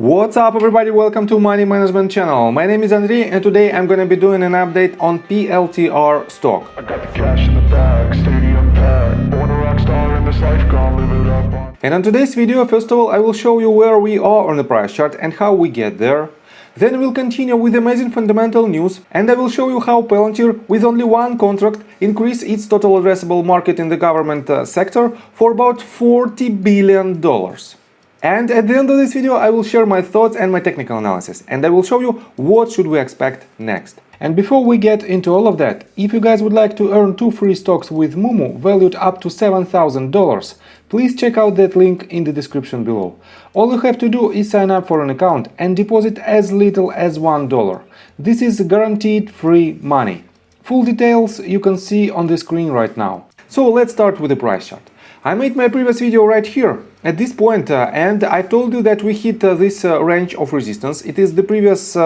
What's up everybody, welcome to Money Management channel. My name is Andrei and today I'm gonna be doing an update on PLTR stock. I got the cash in the bag, stadium packed, born a rock star in this life, gonna live it up. And on today's video, first of all, I will show you where we are on the price chart and how we get there. Then we'll continue with amazing fundamental news and I will show you how Palantir, with only one contract, increased its total addressable market in the government sector for about $40 billion. And at the end of this video, I will share my thoughts and my technical analysis, and I will show you what should we expect next. And before we get into all of that, if you guys would like to earn 2 free stocks with Moomoo valued up to $7,000, please check out that link in the description below. All you have to do is sign up for an account and deposit as little as $1. This is guaranteed free money. Full details you can see on the screen right now. So let's start with the price chart. I made my previous video right here at this point and I told you that we hit this range of resistance. It is the previous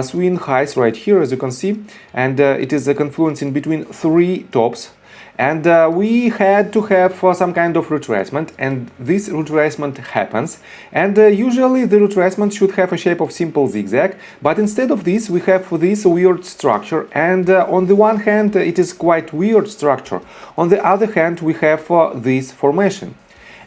swing highs right here, as you can see, and it is a confluence in between 3 tops. And we had to have some kind of retracement, and this retracement happens. And usually the retracement should have a shape of simple zigzag, but instead of this we have this weird structure. And on the one hand it is quite weird structure, on the other hand we have this formation.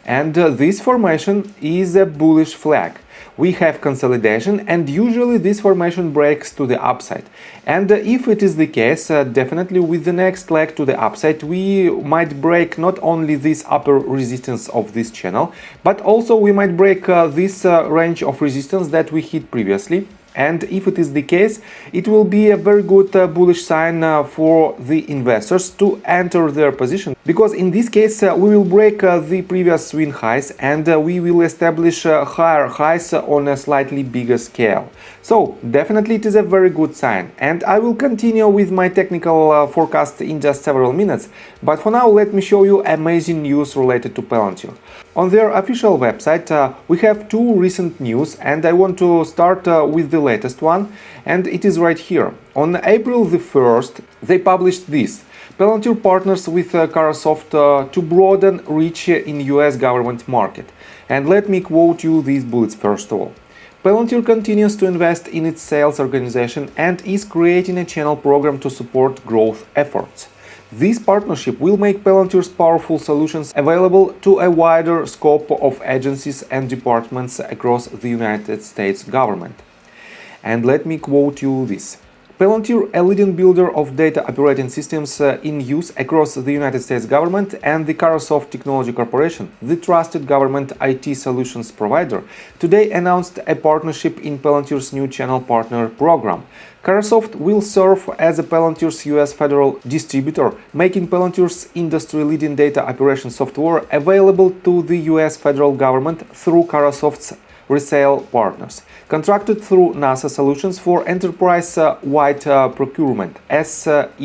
And this formation is a bullish flag. We have consolidation and usually this formation breaks to the upside. And if it is the case, definitely with the next leg to the upside we might break not only this upper resistance of this channel, but also we might break this range of resistance that we hit previously. And if it is the case, it will be a very good bullish sign for the investors to enter their position, because in this case we will break the previous swing highs and we will establish higher highs on a slightly bigger scale. So definitely it is a very good sign, and I will continue with my technical forecast in just several minutes, but for now let me show you amazing news related to Palantir. On their official website we have 2 recent news, and I want to start with the latest one, and it is right here. On April the 1st they published this: Palantir partners with Microsoft to broaden reach in US government market. And let me quote you these bullets first of all. Palantir continues to invest in its sales organization and is creating a channel program to support growth efforts. This partnership will make Palantir's powerful solutions available to a wider scope of agencies and departments across the United States government. And let me quote you this: Palantir, a leading builder of data operating systems in use across the United States government, and the Microsoft Technology Corporation, the trusted government IT solutions provider, today announced a partnership in Palantir's new channel partner program. Microsoft will serve as a Palantir's US federal distributor, making Palantir's industry-leading data operation software available to the US federal government through Microsoft's resale partners, contracted through NASA Solutions for Enterprise-Wide Procurement, SEWPV.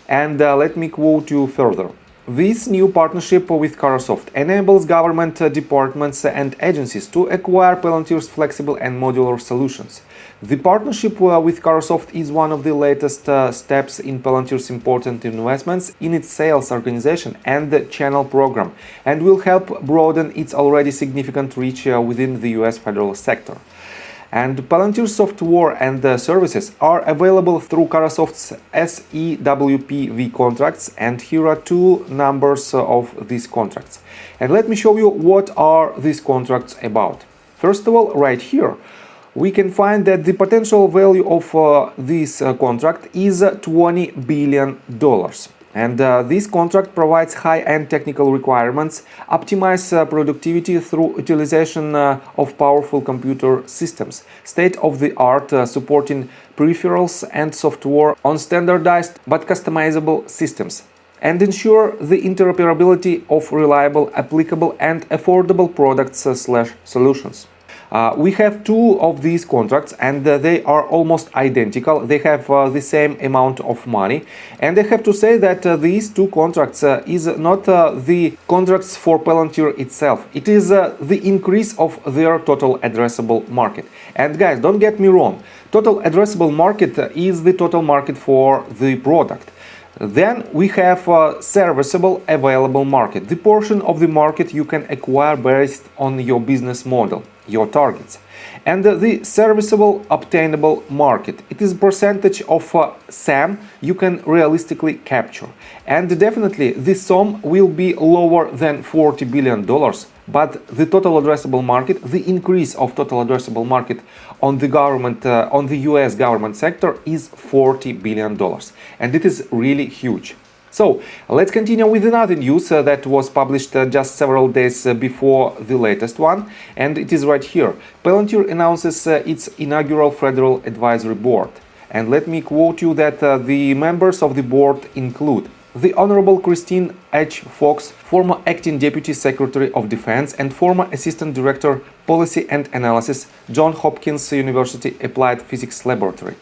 And let me quote you further. This new partnership with Microsoft enables government departments and agencies to acquire Palantir's flexible and modular solutions. The partnership with Microsoft is one of the latest steps in Palantir's important investments in its sales organization and the channel program, and will help broaden its already significant reach within the US federal sector. And Palantir software and services are available through Microsoft's SEWPV contracts, and here are 2 numbers of these contracts. And let me show you what are these contracts about. First of all, right here we can find that the potential value of this contract is $20 billion. And this contract provides high-end technical requirements, optimize productivity through utilization of powerful computer systems, state-of-the-art supporting peripherals and software on standardized but customizable systems, and ensure the interoperability of reliable, applicable and affordable products/solutions. We have 2 of these contracts and they are almost identical. They have the same amount of money, and I have to say that these 2 contracts is not the contracts for Palantir itself. It is the increase of their total addressable market. And guys, don't get me wrong, total addressable market is the total market for the product. Then we have a serviceable available market, the portion of the market you can acquire based on your business model, your targets. And the serviceable obtainable market, it is percentage of SAM you can realistically capture. And definitely this sum will be lower than $40 billion, but the total addressable market, the increase of total addressable market on the government, on the US government sector is $40 billion. And it is really huge. So let's continue with another news that was published just several days before the latest one, and it is right here. Palantir announces its inaugural Federal Advisory Board. And let me quote you that the members of the board include the Honorable Christine H. Fox, former Acting Deputy Secretary of Defense and former Assistant Director, Policy and Analysis, Johns Hopkins University Applied Physics Laboratory.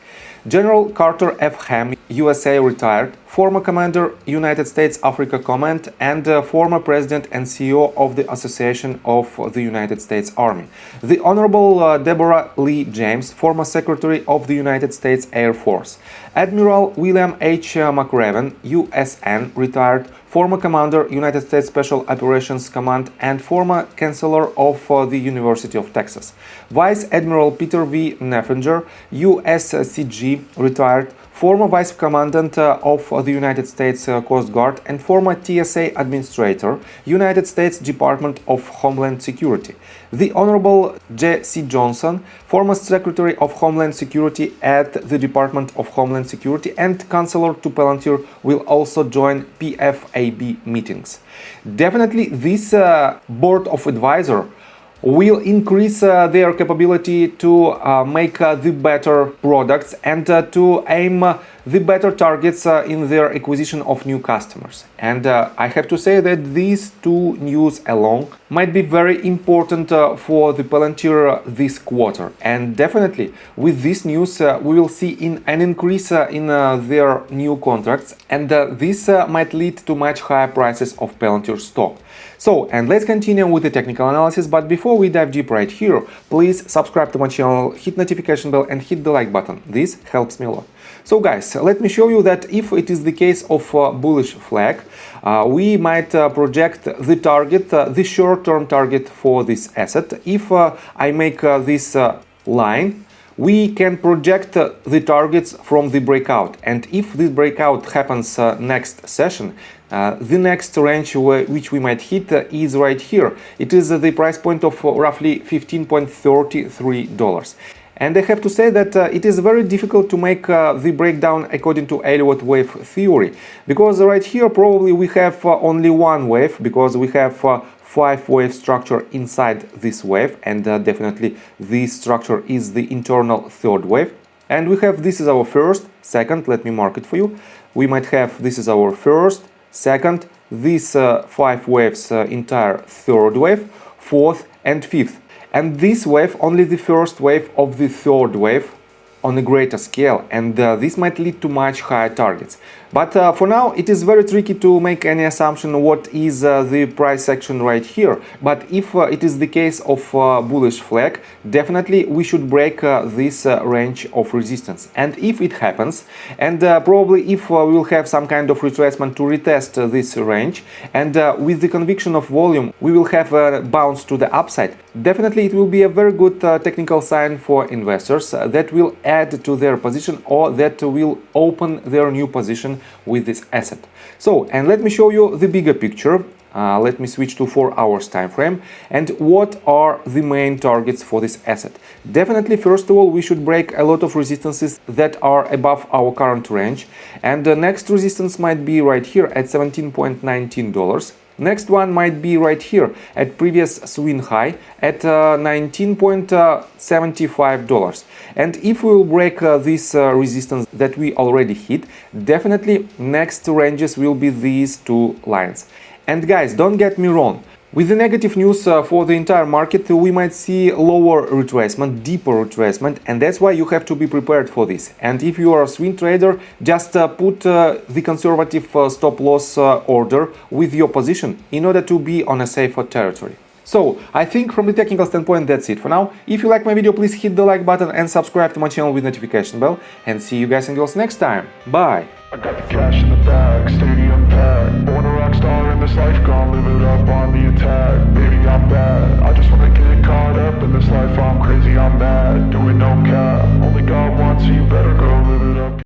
General Carter F. Ham, USA retired, former Commander, United States Africa Command, and former President and CEO of the Association of the United States Army. The Honorable Deborah Lee James, former Secretary of the United States Air Force. Admiral William H. McRaven, USN, retired, former Commander, United States Special Operations Command, and former Chancellor of the University of Texas. Vice Admiral Peter V. Neffenger, USCG, retired, former Vice Commandant of the United States Coast Guard and former TSA Administrator, United States Department of Homeland Security. The Honorable J.C. Johnson, former Secretary of Homeland Security at the Department of Homeland Security and Counselor to Palantir, will also join PFAB meetings. Definitely this Board of Advisors will increase their capability to make the better products and to aim the better targets in their acquisition of new customers. And I have to say that these two news alone might be very important for the Palantir this quarter. And definitely with this news we will see an increase in their new contracts, and this might lead to much higher prices of Palantir stock. So, and let's continue with the technical analysis, but before we dive deep right here, please subscribe to my channel, hit notification bell and hit the like button. This helps me a lot. So guys, let me show you that if it is the case of bullish flag, we might project the target, the short-term target for this asset. If I make this line, we can project the targets from the breakout, and if this breakout happens next session, the next range which we might hit is right here. It is the price point of roughly $15.33. And I have to say that it is very difficult to make the breakdown according to Elliott wave theory, because right here probably we have only one wave, because we have 5-wave structure inside this wave, and definitely this structure is the internal third wave. And we have, this is our first, second, let me mark it for you. We might have, this is our first, second, these 5 waves, entire third wave, fourth and fifth. And this wave, only the first wave of the third wave on a greater scale, and this might lead to much higher targets. But for now it is very tricky to make any assumption what is the price action right here. But if it is the case of bullish flag, definitely we should break this range of resistance. And if it happens, and probably if we will have some kind of retracement to retest this range, and with the conviction of volume we will have a bounce to the upside, definitely it will be a very good technical sign for investors that will add to their position or that will open their new position with this asset. So, and let me show you the bigger picture. Let me switch to 4 hours time frame. And what are the main targets for this asset? Definitely, first of all, we should break a lot of resistances that are above our current range. And the next resistance might be right here at $17.19. Next one might be right here at previous swing high at $19.75. And if we will break this resistance that we already hit, definitely next ranges will be these two lines. And guys, don't get me wrong. With the negative news for the entire market, we might see lower retracement, deeper retracement, and that's why you have to be prepared for this. And if you are a swing trader, just put the conservative stop loss order with your position in order to be on a safer territory. So, I think from the technical standpoint that's it for now. If you like my video, please hit the like button and subscribe to my channel with notification bell. And see you guys and girls next time. Bye! I got the cash in the bag, stadium packed. Born a rock star in this life, gonna live it up on the attack. Baby, I'm bad, I just wanna get caught up.